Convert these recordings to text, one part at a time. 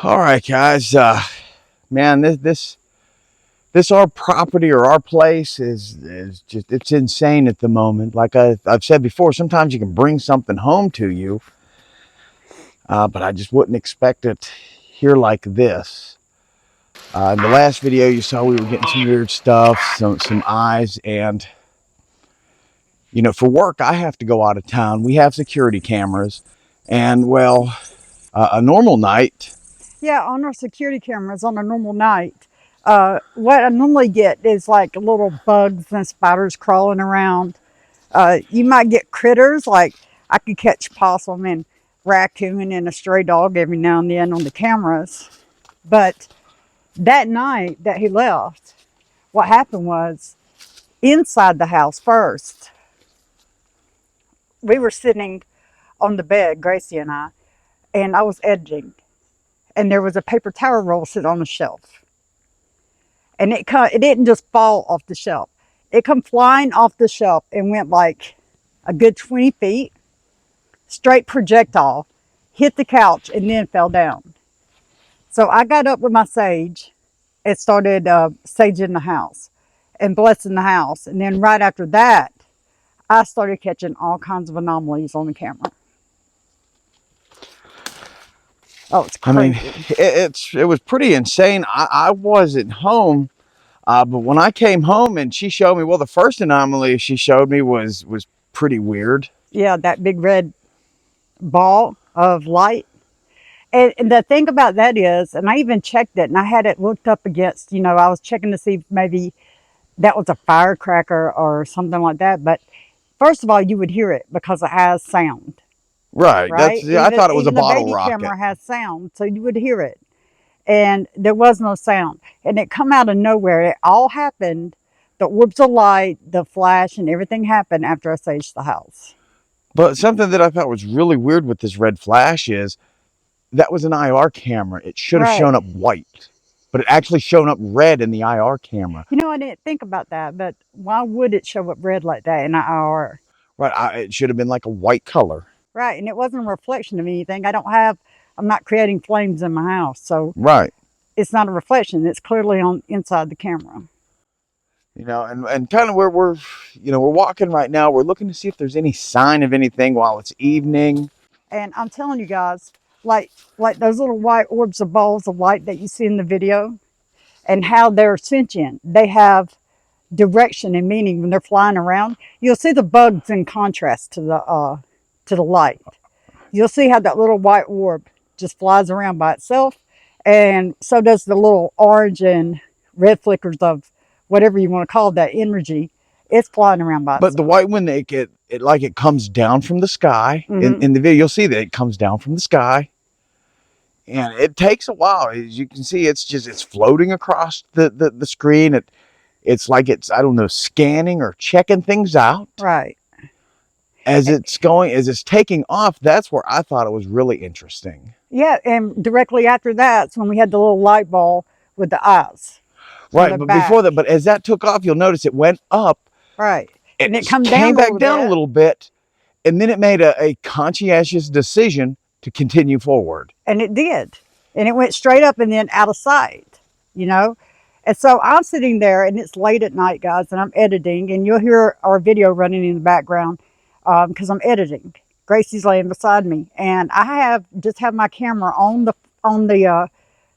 All right, guys. Man, this our property or our place is just, it's insane at the moment. Like I've said before, sometimes you can bring something home to you, but I just wouldn't expect it here like this. In the last video, you saw we were getting some weird stuff, some eyes, and you know, for work, I have to go out of town. We have security cameras, and well, a normal night. Yeah, on our security cameras on a normal night, what I normally get is like little bugs and spiders crawling around. You might get critters, like I could catch possum and raccoon and a stray dog every now and then on the cameras. But that night that he left, what happened was inside the house first, we were sitting on the bed, Gracie and I was editing. And there was a paper towel roll sitting on the shelf. And it didn't just fall off the shelf. It come flying off the shelf and went like a good 20 feet, straight projectile, hit the couch and then fell down. So I got up with my sage and started saging the house and blessing the house. And then right after that, I started catching all kinds of anomalies on the camera. Oh, it's crazy. I mean, it was pretty insane. I wasn't home, but when I came home and she showed me, well, the first anomaly she showed me was pretty weird. Yeah, that big red ball of light. And the thing about that is, and I even checked it, and I had it looked up against, you know, I was checking to see if maybe that was a firecracker or something like that. But first of all, you would hear it because it has sound. Right. Right? I thought it was a bottle rocket. The baby camera has sound, so you would hear it. And there was no sound. And it come out of nowhere. It all happened. The orbs of light, the flash, and everything happened after I saged the house. But something that I thought was really weird with this red flash is that was an IR camera. It should have shown up white, but it actually shown up red in the IR camera. You know, I didn't think about that, but why would it show up red like that in IR? Right. It should have been like a white color. Right, and it wasn't a reflection of anything. I'm not creating flames in my house, so right. It's not a reflection. It's clearly on inside the camera. You know, and kind of where we're walking right now, we're looking to see if there's any sign of anything while it's evening. And I'm telling you guys, like those little white orbs of balls of light that you see in the video, and how they're sentient. They have direction and meaning when they're flying around. You'll see the bugs in contrast to the light. You'll see how that little white orb just flies around by itself, and so does the little orange and red flickers of whatever you want to call that energy. It's flying around by itself. But the white one, it comes down from the sky. In the video, you'll see that it comes down from the sky, and it takes a while. As you can see, it's floating across the screen. It's like it's, I don't know, scanning or checking things out. Right. As it's taking off, that's where I thought it was really interesting. Yeah, and directly after that's when we had the little light ball with the eyes. Right, but before that, but as that took off, you'll notice it went up. Right. And it came back down a little bit, and then it made a conscientious decision to continue forward. And it did. And it went straight up and then out of sight, you know? And so I'm sitting there, and it's late at night, guys, and I'm editing, and you'll hear our video running in the background because I'm editing. Gracie's laying beside me, and I just have my camera on the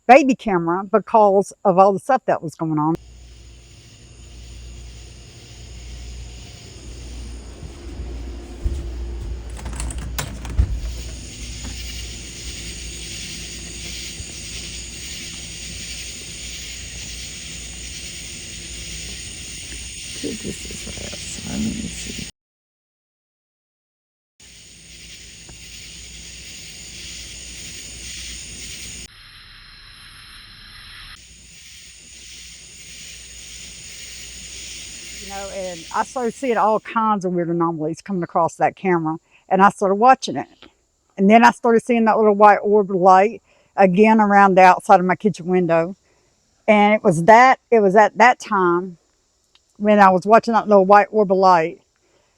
baby camera because of all the stuff that was going on. This is what else. Let me see. You know, and I started seeing all kinds of weird anomalies coming across that camera, and I started watching it. And then I started seeing that little white orb of light again around the outside of my kitchen window. And it was at that time when I was watching that little white orb of light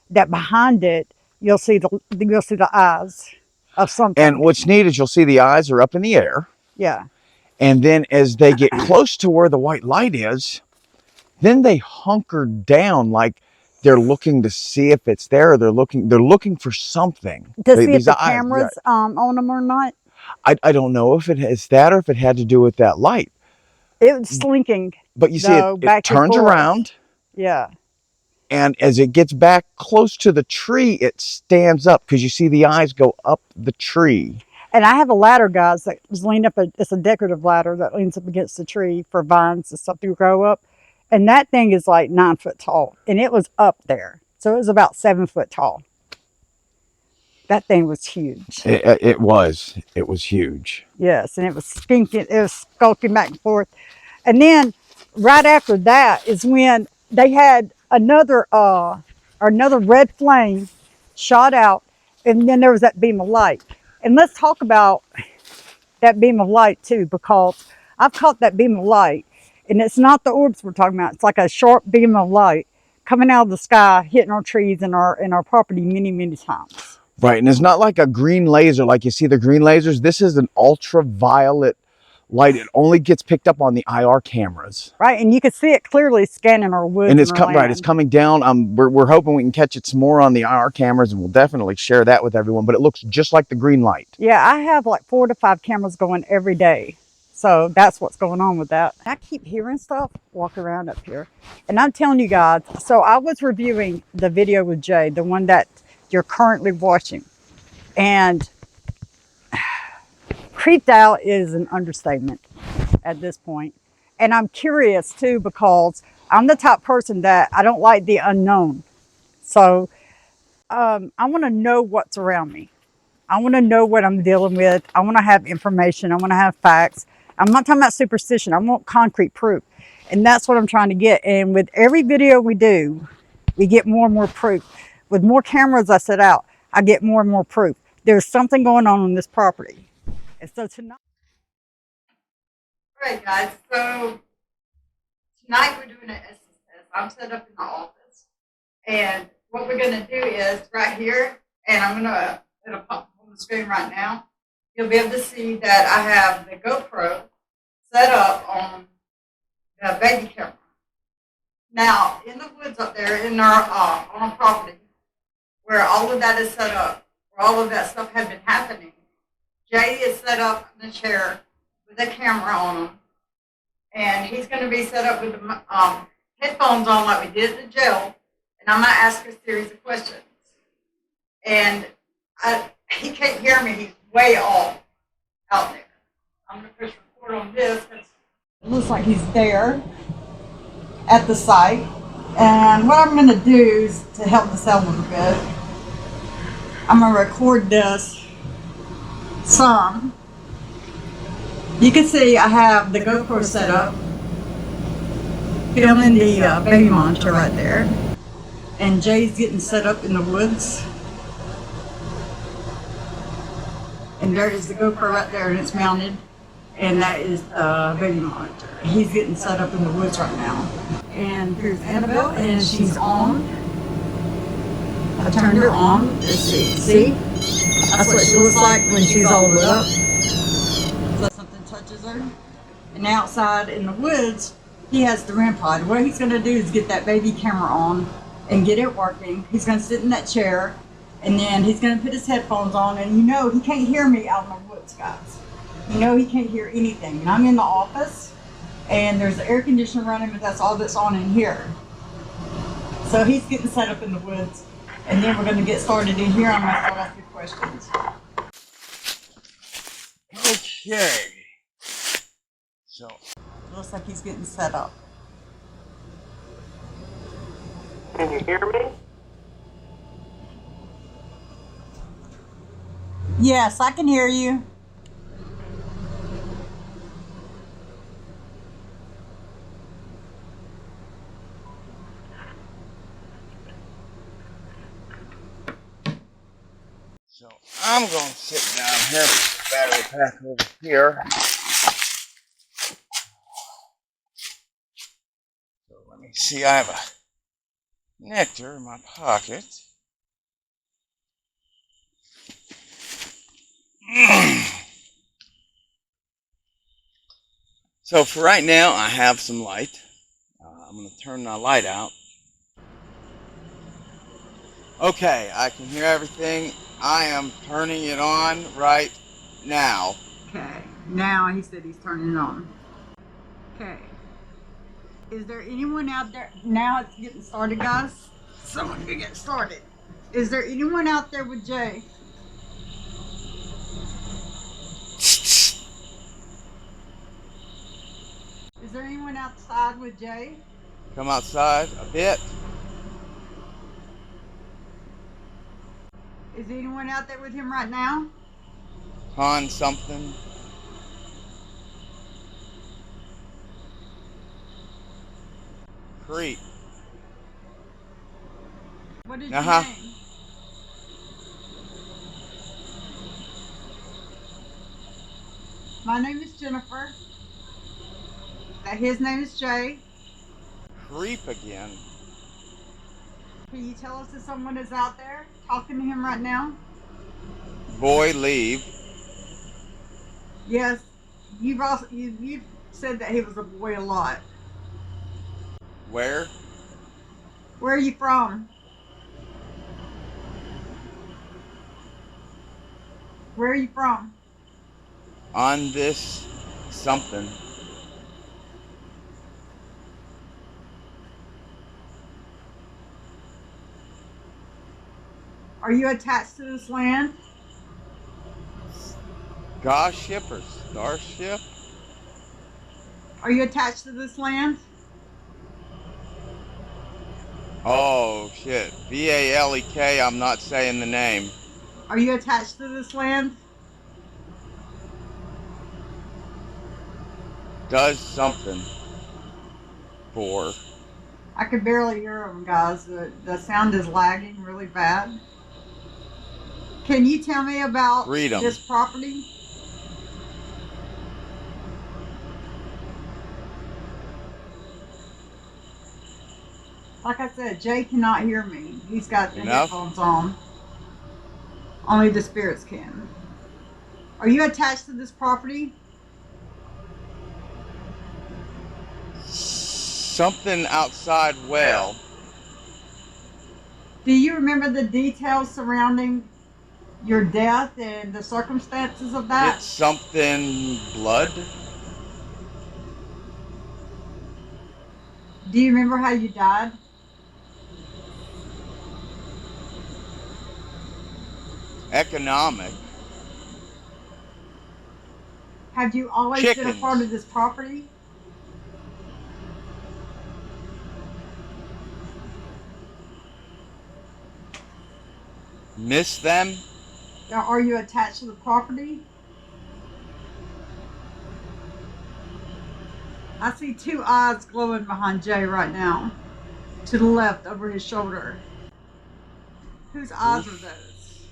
that behind it you'll see the eyes of something. And what's neat is you'll see the eyes are up in the air. Yeah. And then as they get close to where the white light is, then they hunker down like they're looking to see if it's there. Or they're looking for something. To see if These the eyes, yeah. camera's on them or not. I don't know if it is that or if it had to do with that light. It was slinking, But you see, though, it back and turns forth. around, Yeah. and as it gets back close to the tree, it stands up because you see the eyes go up the tree. And I have a ladder, guys, that was leaned up. It's a decorative ladder that leans up against the tree for vines and stuff to grow up. And that thing is like 9 foot tall, and it was up there, so it was about 7 foot tall. That thing was huge. It was huge. Yes, and it was skinking. It was skulking back and forth. And then right after that is when they had another red flame shot out, and then there was that beam of light. And let's talk about that beam of light too, because I've caught that beam of light, and it's not the orbs we're talking about. It's like a sharp beam of light coming out of the sky, hitting our trees and our property many times. Right, and it's not like a green laser like you see the green lasers. This is an ultraviolet light. It only gets picked up on the IR cameras. Right, and you can see it clearly scanning our woods And it's our land. it's coming down. We're hoping we can catch it some more on the IR cameras, and we'll definitely share that with everyone. But it looks just like the green light. Yeah, I have like 4 to 5 cameras going every day. So that's what's going on with that. I keep hearing stuff walk around up here. And I'm telling you guys, so I was reviewing the video with Jay, the one that you're currently watching. And creeped out is an understatement at this point. And I'm curious too, because I'm the type person that I don't like the unknown. So I want to know what's around me. I want to know what I'm dealing with. I want to have information. I want to have facts. I'm not talking about superstition. I want concrete proof. And that's what I'm trying to get. And with every video we do, we get more and more proof. With more cameras I set out, I get more and more proof. There's something going on this property. And so tonight. All right, guys. So tonight we're doing an essence test. I'm set up in the office. And what we're going to do is right here, and it'll pop on the screen right now. You'll be able to see that I have the GoPro set up on the baby camera. Now, in the woods up there, on our property, where all of that is set up, where all of that stuff had been happening, Jay is set up in the chair with a camera on him, and he's going to be set up with the headphones on like we did at the jail, and I'm going to ask a series of questions. And he can't hear me. He's way off out there. I'm going to push record on this. It looks like he's there at the site. And what I'm going to do is to help this out a little bit. I'm going to record this some. You can see I have the GoPro set up, filming the baby monitor right there. And Jay's getting set up in the woods. And there is the GoPro right there, and it's mounted. And that is the baby monitor. He's getting set up in the woods right now. And here's Annabelle, and she's on. I turned her on. Let's see. See? That's what she looks like when she's all lit up. So something touches her. And outside in the woods, he has the REM pod. What he's going to do is get that baby camera on and get it working. He's going to sit in that chair, and then he's going to put his headphones on, and he can't hear me out in the woods, guys. He can't hear anything. And I'm in the office, and there's the air conditioner running, but that's all that's on in here. So he's getting set up in the woods, and then we're going to get started in here. I'm going to start asking you questions. Okay. So Looks like he's getting set up. Can you hear me? Yes, I can hear you. So I'm going to sit down here with the battery pack over here. So let me see, I have a nectar in my pocket. So for right now, I have some light. I'm going to turn my light out. Okay, I can hear everything. I am turning it on right now. Okay, now he said he's turning it on. Okay. Is there anyone out there? Now it's getting started, guys. Someone can get started. Is there anyone out there with Jay? Is there anyone outside with Jay? Come outside a bit. Is anyone out there with him right now? On something. Creep. What is Uh-huh. your name? My name is Jennifer. His name is Jay. Creep again. Can you tell us if someone is out there talking to him right now? Boy, leave. Yes. You've said that he was a boy a lot. Where? Where are you from? Where are you from? On this something. Are you attached to this land? Starship or starship? Are you attached to this land? Oh, shit. V-A-L-E-K, I'm not saying the name. Are you attached to this land? Does something for. I could barely hear him, guys. The sound is lagging really bad. Can you tell me about Freedom. this property? Like I said, Jay cannot hear me. He's got the Enough? headphones on. Only the spirits can. Are you attached to this property? Something outside well. Do you remember the details surrounding your death and the circumstances of that? It's something blood. Do you remember how you died? Economic. Have you always been a part of this property? Miss them? Or are you attached to the property? I see two eyes glowing behind Jay right now. To the left, over his shoulder. Whose eyes are those?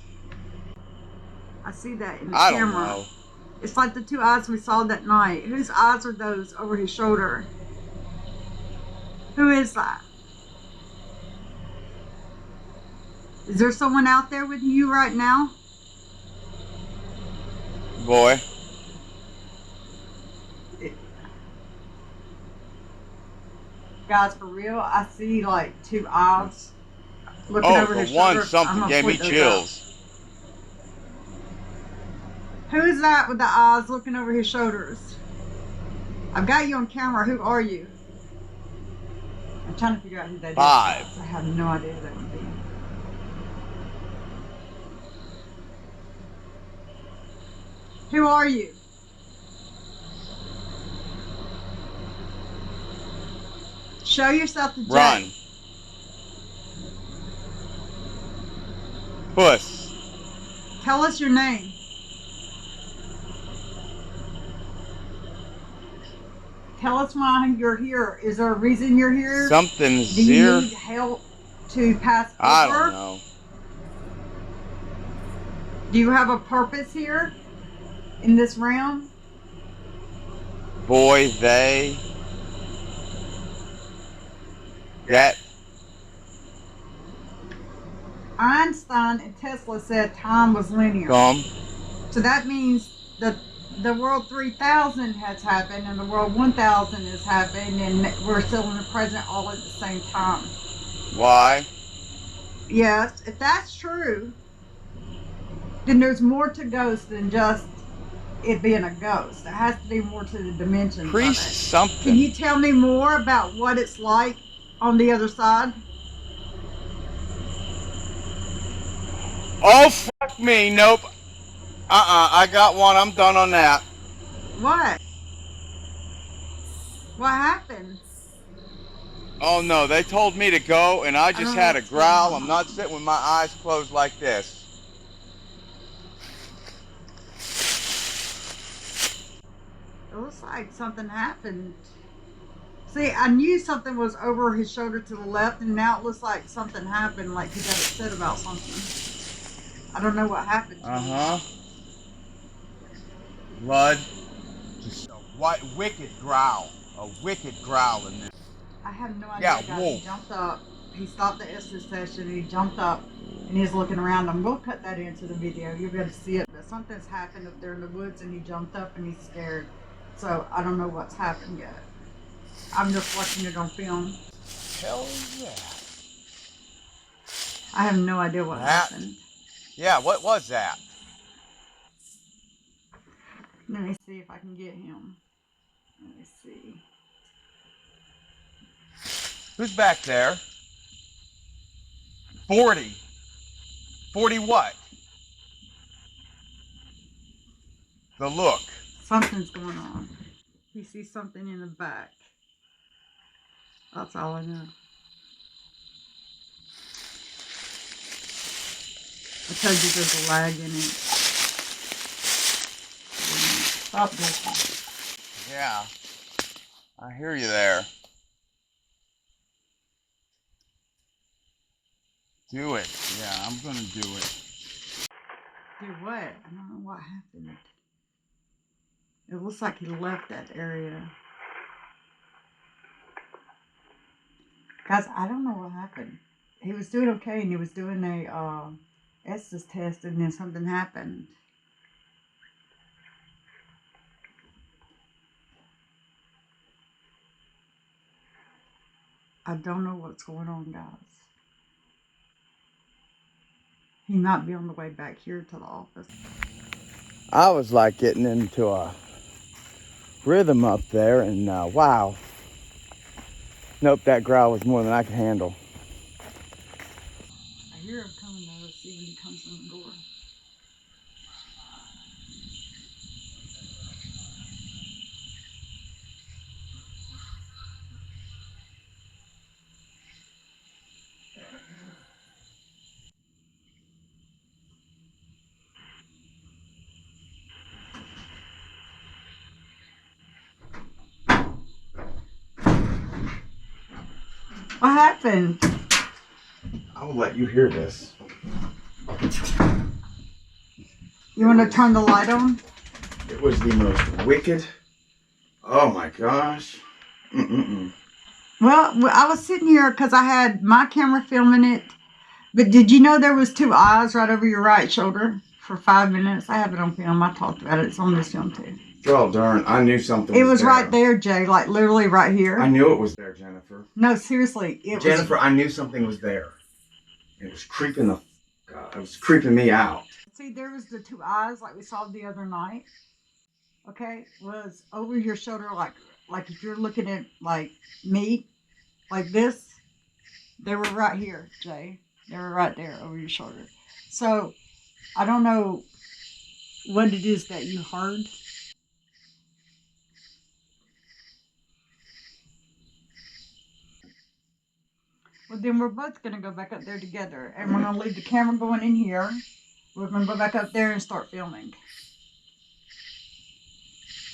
I see that in the I camera. don't know. It's like the two eyes we saw that night. Whose eyes are those over his shoulder? Who is that? Is there someone out there with you right now? Boy. Guys, for real, I see like two eyes looking Oh, over his for shoulder. one, something gave me chills. Who is that with the eyes looking over his shoulders? I've got you on camera. Who are you? I'm trying to figure out who that is. 5. I have no idea who that would be. Who are you? Show yourself to Jay. Run. Puss. Tell us your name. Tell us why you're here. Is there a reason you're here? Something's Do you here. need help to pass over? I don't know. Do you have a purpose here in this realm? Boy, they. That. Einstein and Tesla said time was linear. Come. So that means that the World 3000 has happened and the World 1000 has happened, and we're still in the present all at the same time. Why? Yes, if that's true, then there's more to ghosts than just it being a ghost. There has to be more to the dimensions of it. Something. Can you tell me more about what it's like on the other side? Oh, fuck me. Nope. I got one. I'm done on that. What? What happened? Oh, no. They told me to go, and I I just don't know had a what's going growl. on. I'm not sitting with my eyes closed like this. It looks like something happened. See, I knew something was over his shoulder to the left, and now it looks like something happened, like he got upset about something. I don't know what happened to him. Uh-huh. Blood. Just a wicked growl. A wicked growl in this. I have no idea, Yeah, guys. wolf. He jumped up. He stopped the Estes session. He jumped up, and he's looking around. I'm going to cut that into the video. You'll be able to see it. But something's happened up there in the woods, and he jumped up, and he's scared. So I don't know what's happened yet. I'm just watching it on film. Hell yeah. I have no idea what happened. Yeah, what was that? Let me see if I can get him. Let me see. Who's back there? 40. 40 what? The look. Something's going on. He sees something in the back. That's all I know. I told you there's a lag in it. Stop this. Yeah. I hear you there. Do it. Yeah, I'm gonna do it. Do what? I don't know what happened. It looks like he left that area. Guys, I don't know what happened. He was doing okay, and he was doing a Estes test, and then something happened. I don't know what's going on, guys. He might be on the way back here to the office. I was like getting into a rhythm up there, and wow. Nope, that growl was more than I could handle. I hear him coming though. Let's see when he comes in the door. What happened? I will let you hear this. You want to turn the light on? It was the most wicked. Oh my gosh. Well, I was sitting here because I had my camera filming it. But did you know there was two eyes right over your right shoulder for 5 minutes? I have it on film. I talked about it. It's on this film too. Oh darn! I knew something. It was right there, Jay. Like literally right here. I knew it was there, Jennifer. No, seriously, it Jennifer, was. I knew something was there. It was creeping the. God, it was creeping me out. See, there was the two eyes like we saw the other night. Okay, was over your shoulder, like if you're looking at like me, like this. They were right here, Jay. They were right there over your shoulder. So I don't know what it is that you heard. Well, then we're both going to go back up there together. And we're going to leave the camera going in here. We're going to go back up there and start filming.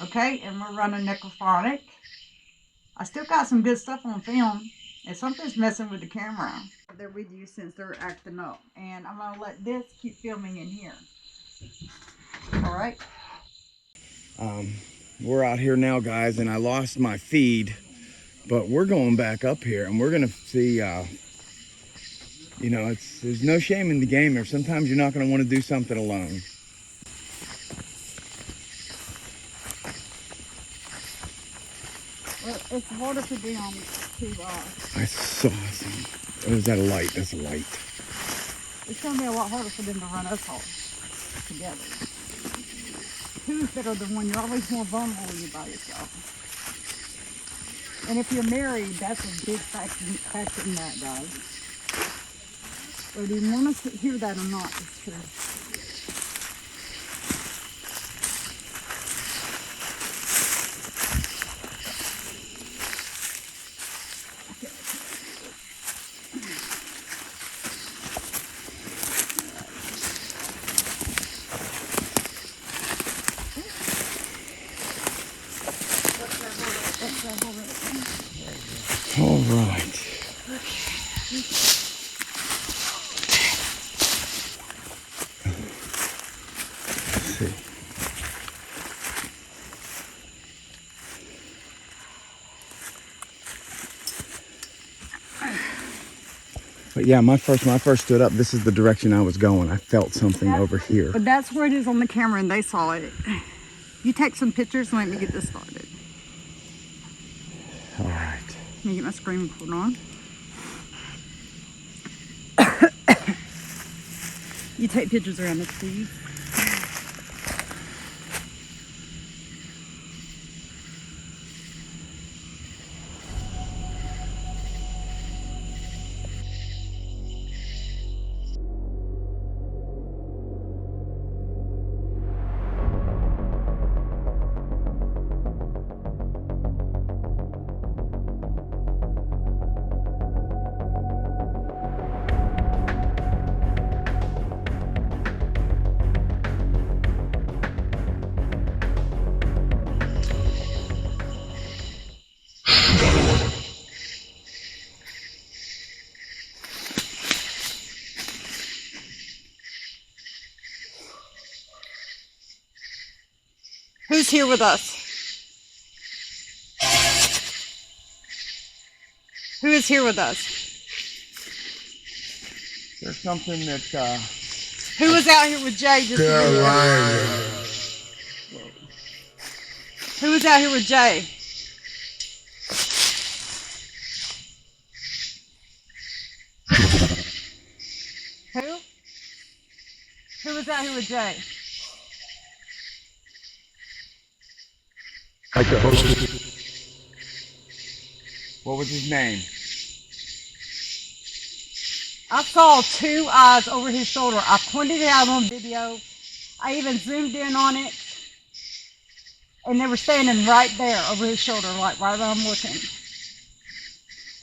Okay? And we're running necrophonic. I still got some good stuff on film. And something's messing with the camera. They're with you since they're acting up. And I'm going to let this keep filming in here. All right? We're out here now, guys, and I lost my feed. But we're going back up here, and we're going to see, you know, there's no shame in the game. Or sometimes you're not going to want to do something alone. Well, it's harder for them to, I saw some. Oh, is that a light? That's a light. it's going to be a lot harder for them to run us all together. Two's better than one. You're always more vulnerable when you're by yourself. And if you're married, that's a big factor in that, guys. Whether you want us to hear that or not, it's true. All right. Let's see. But yeah, when I first stood up, this is the direction I was going. I felt something over here. But that's where it is on the camera, and they saw it. You take some pictures and let me get this started. All right. Let me get my screen recorder on. You take pictures around this, please. Who's here with us? Who is here with us? There's something that. Who was out here with Jay just a minute ago? Who was out here with Jay? Who? Who was out here with Jay? Like the host. What was his name? I saw two eyes over his shoulder. I pointed it out on video. I even zoomed in on it. And they were standing right there over his shoulder, like right where I'm looking.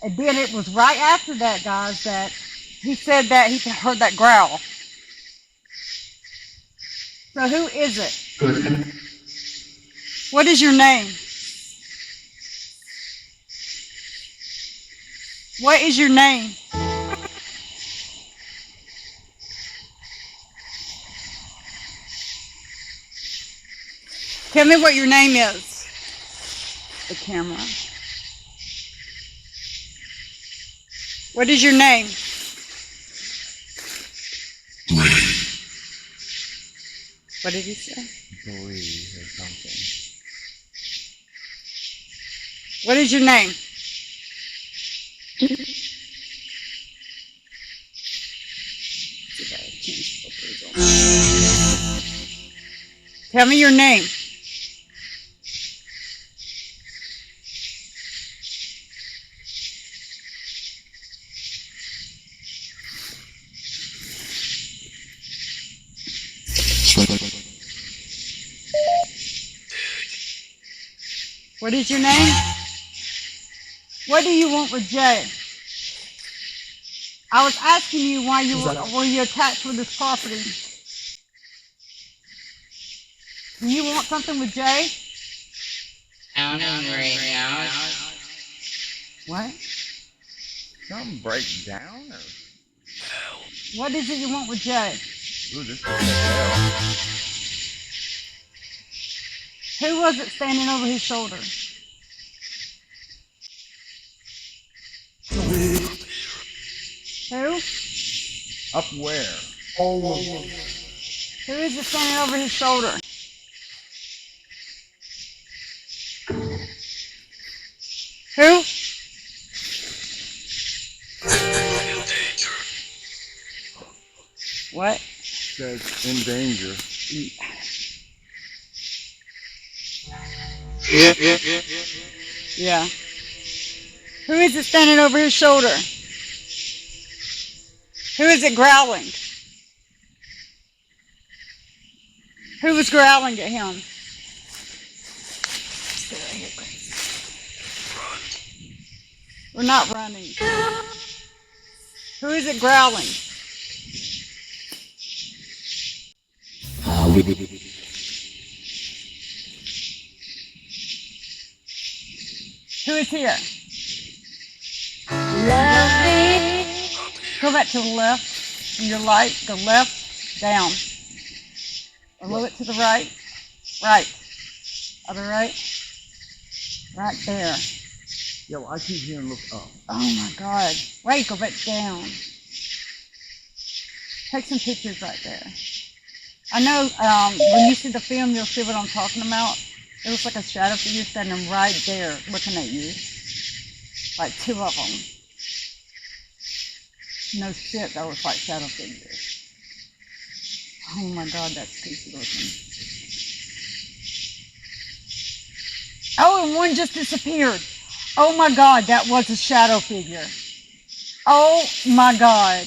And then it was right after that, guys, that he said that he heard that growl. So who is it? What is your name? What is your name? Tell me what your name is. The camera. What is your name? What did he say? Bree or something. What is your name? Tell me your name. What is your name? What do you want with Jay? I was asking you why you were you attached with this property. Do you want something with Jay? I don't know right now. What? Something break down or? What is it you want with Jay? Ooh, this is hell. Who was it standing over his shoulder? Who? Up where? Who is it standing over his shoulder? Who? What? Says in danger. Yeah. Who is it standing over his shoulder? Who is it growling? Who was growling at him? Stay right here, Grace. We're not running. Who is it growling? Who is here? Go back to the left. In your light, go left, down. A little bit to the right. Right. Other right. Right there. Yeah, well, I keep hearing look up. Oh my God. Wait, go back down. Take some pictures right there. I know when you see the film, you'll see what I'm talking about. It looks like a shadow figure standing right there looking at you. Like two of them. No shit, that looks like shadow figures. Oh my God, that's creepy looking. Oh, and one just disappeared. Oh my God, that was a shadow figure. Oh my God.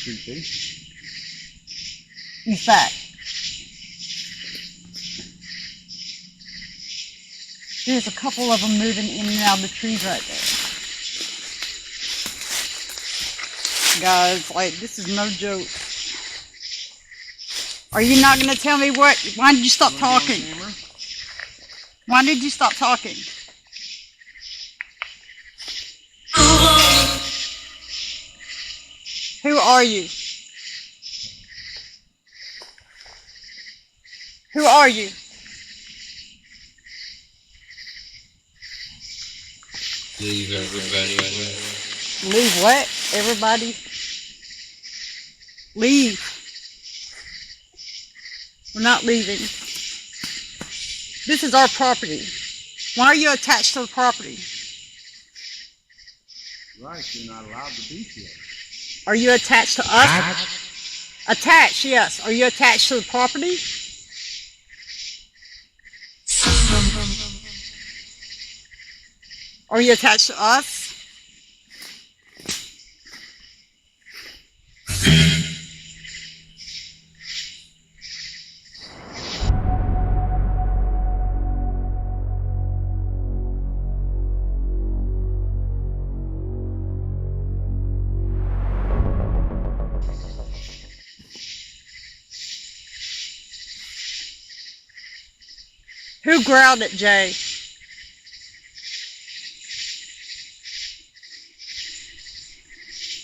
Creepy. In fact, there's a couple of them moving in and out of the trees right there. Guys, like, this is no joke. Are you not going to tell me what? Why did you stop talking? Why did you stop talking? Who are you? Who are you? Leave everybody away. Leave what? Everybody? Leave. We're not leaving. This is our property. Why are you attached to the property? Right, you're not allowed to be here. Are you attached to us? Attached, yes. Are you attached to the property? Are you attached to us? Who growled at Jay?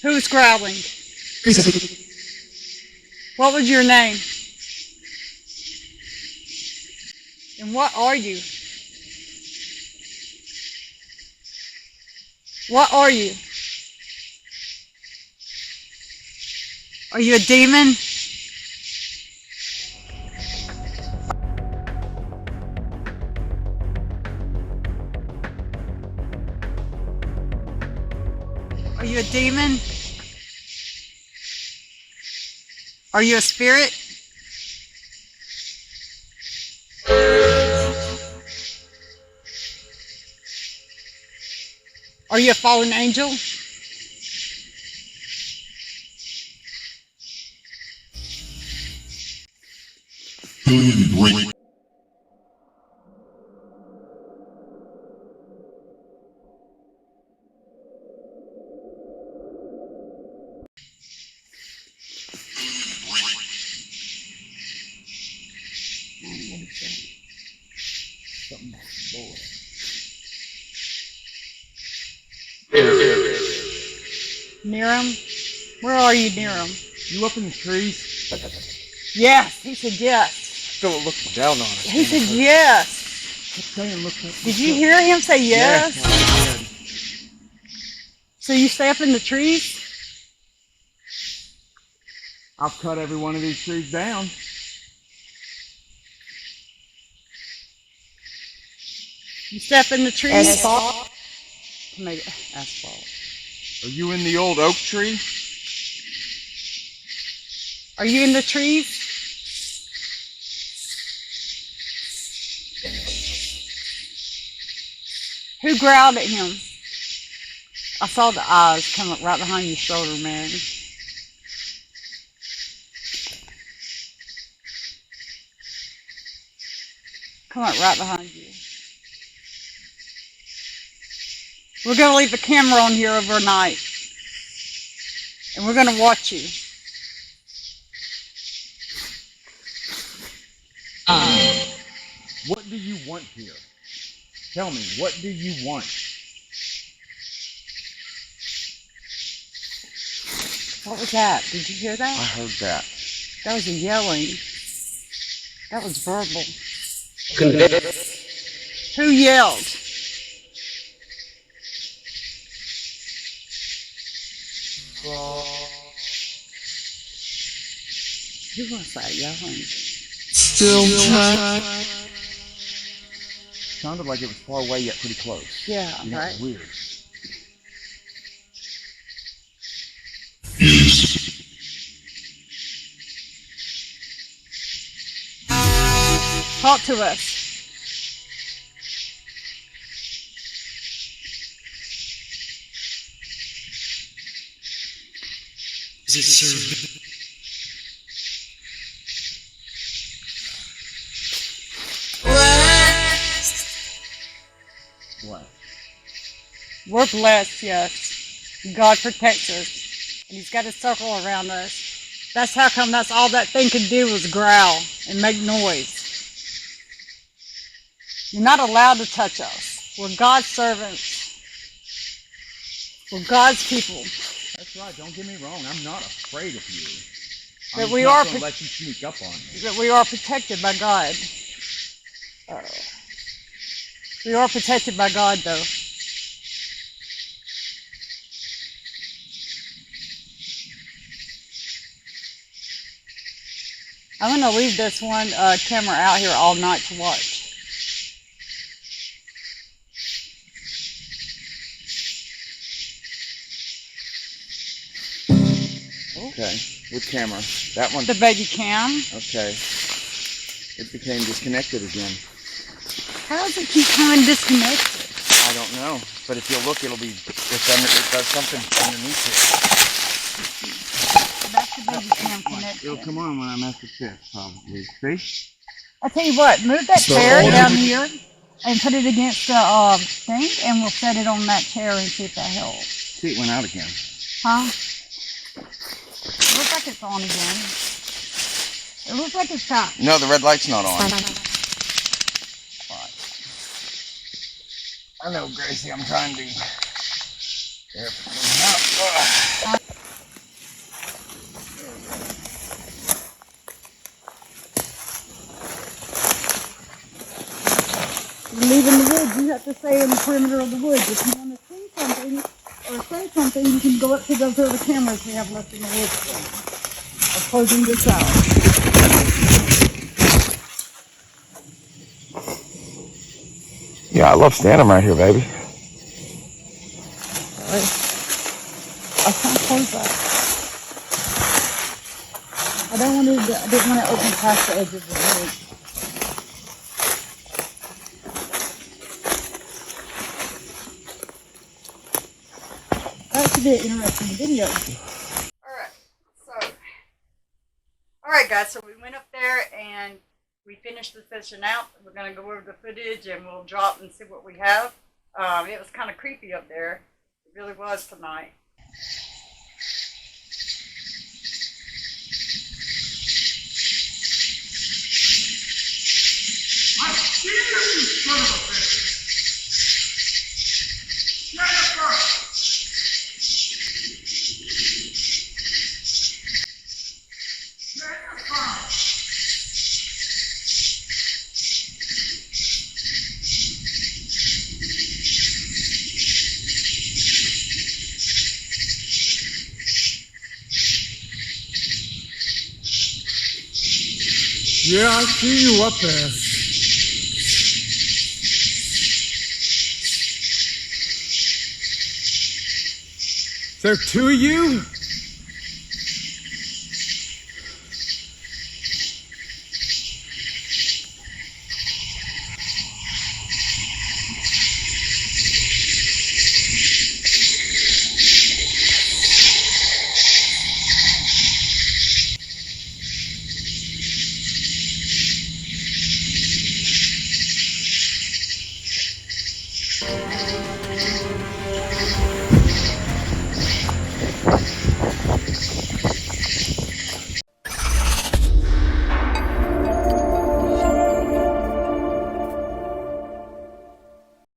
Who's growling? What was your name? And what are you? What are you? Are you a demon? Are you a demon? Are you a spirit? Are you a fallen angel? Niram? Where are you, Niram? You up in the trees? Yes, he said yes. Still looking down on us. He said yes. Saying, look, Did you hear him say yes? Yes. So you stay up in the trees? I'll cut every one of these trees down. You step in the trees. Asphalt. Asphalt. Are you in the old oak tree? Are you in the trees? Who growled at him? I saw the eyes come up right behind your shoulder, man. Come up right behind you. We're going to leave the camera on here overnight. And we're going to watch you. What do you want here? Tell me, what do you want? What was that? Did you hear I that? heard that. That was a yelling. That was verbal. Who yelled? Who was that yelling? Still time. Sounded like it was far away yet pretty close. Yeah, You know, right. it's weird. Talk to us. Is it served? What? We're blessed, yes. God protects us. And He's got a circle around us. That's how come that's all that thing could do was growl and make noise. You're not allowed to touch us. We're God's servants. We're God's people. That's right. Don't get me wrong. I'm not afraid of you. But I'm we just are not going to let you sneak up on me. That we are protected by God. We are protected by God, though. I'm going to leave this one camera out here all night to watch. Okay. With camera. That one. The baby cam. Okay. It became disconnected again. How does it keep coming disconnected? I don't know. But if you look, it does something underneath That's the baby cam it. connection. It'll come on when I mess with this, probably. See? I'll tell you what, move that chair down here and put it against the thing, and we'll set it on that chair and see if that helps. See, it went out again. Huh? It looks like it's on again. It looks like it's hot. No, the red light's not on. I know, Gracie, I'm trying to be careful. You're leaving the woods, you have to stay in the perimeter of the woods. If you want to see something or say something, you can go up to those other cameras we have left in the woods. I'm closing this out. Yeah, I love standing right here, baby. I can't close that. I didn't want to open past the edge of the wood. That should be an interesting video. Alright guys, so we went up there and we finished the session out. We're going to go over the footage and we'll drop and see what we have. It was kind of creepy up there. It really was tonight. I see you, son of a bitch! Jennifer! Jennifer! Yeah, I see you up there. There are two of you?